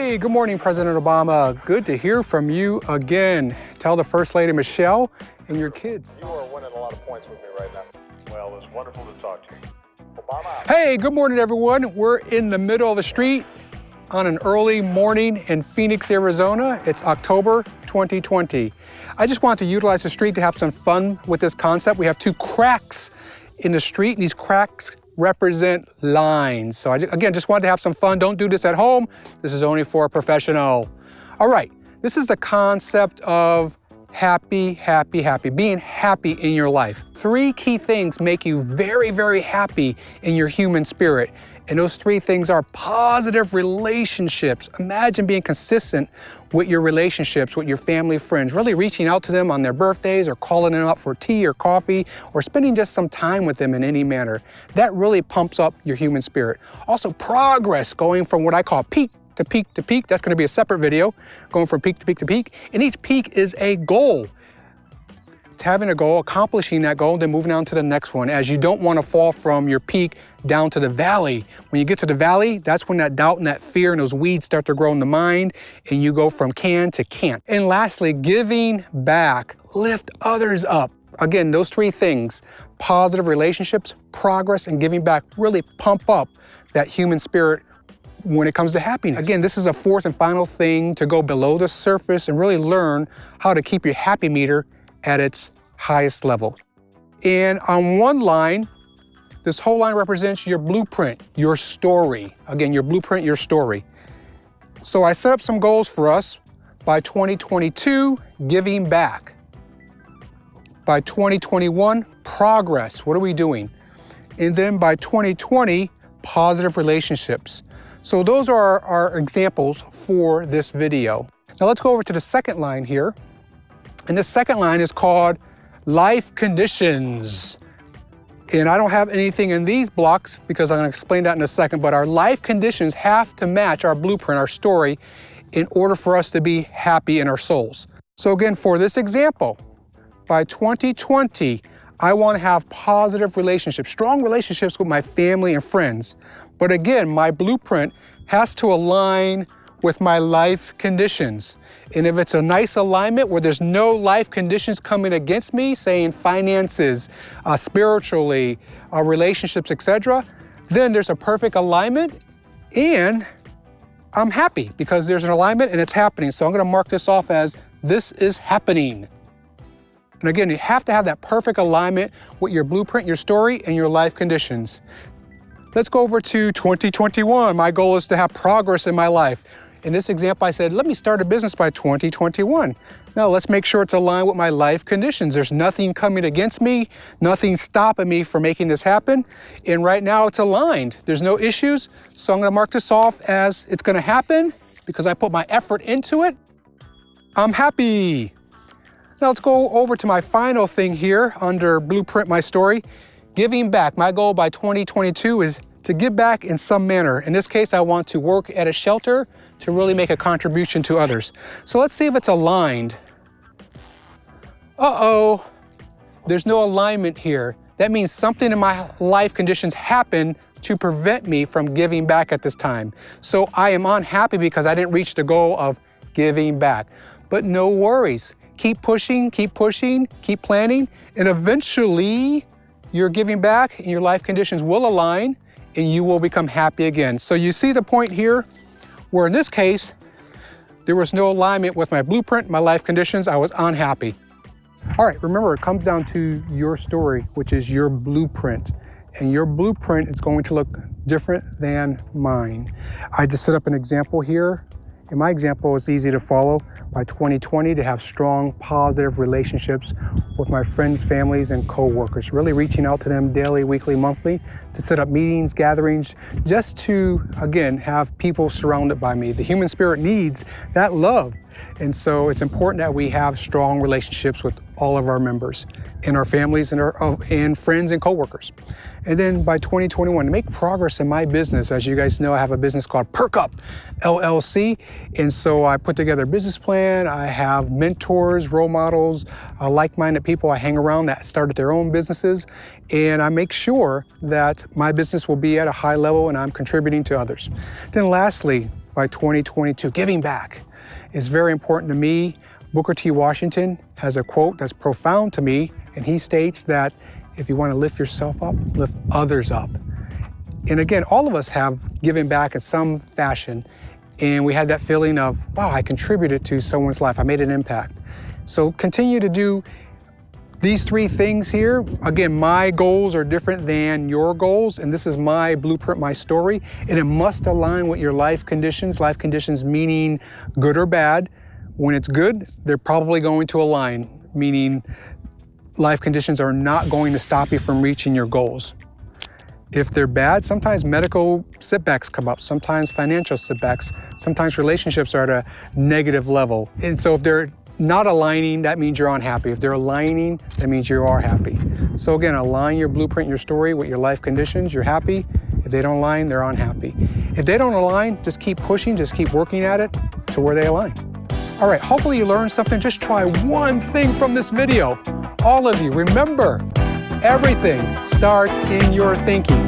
Hey, good morning, President Obama. Good to hear from you again. Tell the First Lady Michelle and your kids. You are winning a lot of points with me right now. Well, it's wonderful to talk to you. Obama. Hey, good morning, everyone. We're in the middle of the street on an early morning in Phoenix, Arizona. It's October 2020. I just want to utilize the street to have some fun with this concept. We have two cracks in the street, and these cracks represent lines. So I just wanted to have some fun. Don't do this at home. This is only for a professional. All right, this is the concept of happy, happy, happy, being happy in your life. Three key things make you very, very happy in your human spirit. And those three things are positive relationships. Imagine being consistent with your relationships, with your family, friends, really reaching out to them on their birthdays or calling them up for tea or coffee or spending just some time with them in any manner. That really pumps up your human spirit. Also, progress, going from what I call peak to peak to peak. That's going to be a separate video, going from peak to peak to peak. And each peak is a goal. It's having a goal, accomplishing that goal, then moving on to the next one, as you don't want to fall from your peak down to the valley. When you get to the valley, that's when that doubt and that fear and those weeds start to grow in the mind, and you go from can to can't. And lastly, giving back, lift others up. Again, those three things, positive relationships, progress, and giving back, really pump up that human spirit when it comes to happiness. Again, this is a fourth and final thing to go below the surface and really learn how to keep your happy meter at its highest level. And on one line, this whole line represents your blueprint, your story. Again, your blueprint, your story. So I set up some goals for us. By 2022, giving back. By 2021, progress. What are we doing? And then by 2020, positive relationships. So those are our examples for this video. Now let's go over to the second line here. And the second line is called life conditions. And I don't have anything in these blocks because I'm going to explain that in a second, but our life conditions have to match our blueprint, our story, in order for us to be happy in our souls. So again, for this example, by 2020, I want to have positive relationships, strong relationships with my family and friends. But again, my blueprint has to align with my life conditions. And if it's a nice alignment where there's no life conditions coming against me, saying finances, spiritually, relationships, etc., then there's a perfect alignment and I'm happy because there's an alignment and it's happening. So I'm going to mark this off as this is happening. And again, you have to have that perfect alignment with your blueprint, your story, and your life conditions. Let's go over to 2021. My goal is to have progress in my life. In this example, I said, let me start a business by 2021. Now, let's make sure it's aligned with my life conditions. There's nothing coming against me, nothing stopping me from making this happen. And right now, it's aligned. There's no issues. So I'm going to mark this off as it's going to happen because I put my effort into it. I'm happy. Now, let's go over to my final thing here under Blueprint My Story. Giving back. My goal by 2022 is to give back in some manner. In this case, I want to work at a shelter to really make a contribution to others. So let's see if it's aligned. Uh-oh, there's no alignment here. That means something in my life conditions happen to prevent me from giving back at this time. So I am unhappy because I didn't reach the goal of giving back. But no worries. Keep pushing, keep planning, and eventually your giving back and your life conditions will align and you will become happy again. So you see the point here where in this case, there was no alignment with my blueprint, my life conditions. I was unhappy. All right, remember, it comes down to your story, which is your blueprint. And your blueprint is going to look different than mine. I just set up an example here. And my example is easy to follow. By 2020, to have strong, positive relationships with my friends, families, and coworkers. Really reaching out to them daily, weekly, monthly, to set up meetings, gatherings, just to, again, have people surrounded by me. The human spirit needs that love. And so it's important that we have strong relationships with all of our members and our families and friends and coworkers. And then by 2021, to make progress in my business, as you guys know, I have a business called Perk LLC. And so I put together a business plan. I have mentors, role models, like-minded people I hang around that started their own businesses. And I make sure that my business will be at a high level and I'm contributing to others. Then lastly, by 2022. Giving back is very important to me. Booker T. Washington has a quote that's profound to me, and he states that if you want to lift yourself up, lift others up. And again, all of us have given back in some fashion, and we had that feeling of, wow, I contributed to someone's life, I made an impact. So continue to do these three things here. Again, my goals are different than your goals, and this is my blueprint, my story, and it must align with your life conditions meaning good or bad. When it's good, they're probably going to align, meaning life conditions are not going to stop you from reaching your goals. If they're bad, sometimes medical setbacks come up, sometimes financial setbacks, sometimes relationships are at a negative level. And so if they're not aligning, that means you're unhappy. If they're aligning, that means you are happy. So again, align your blueprint, your story with your life conditions. You're happy. If they don't align, they're unhappy. If they don't align, just keep pushing, just keep working at it to where they align. All right, hopefully you learned something. Just try one thing from this video. All of you, remember, everything starts in your thinking.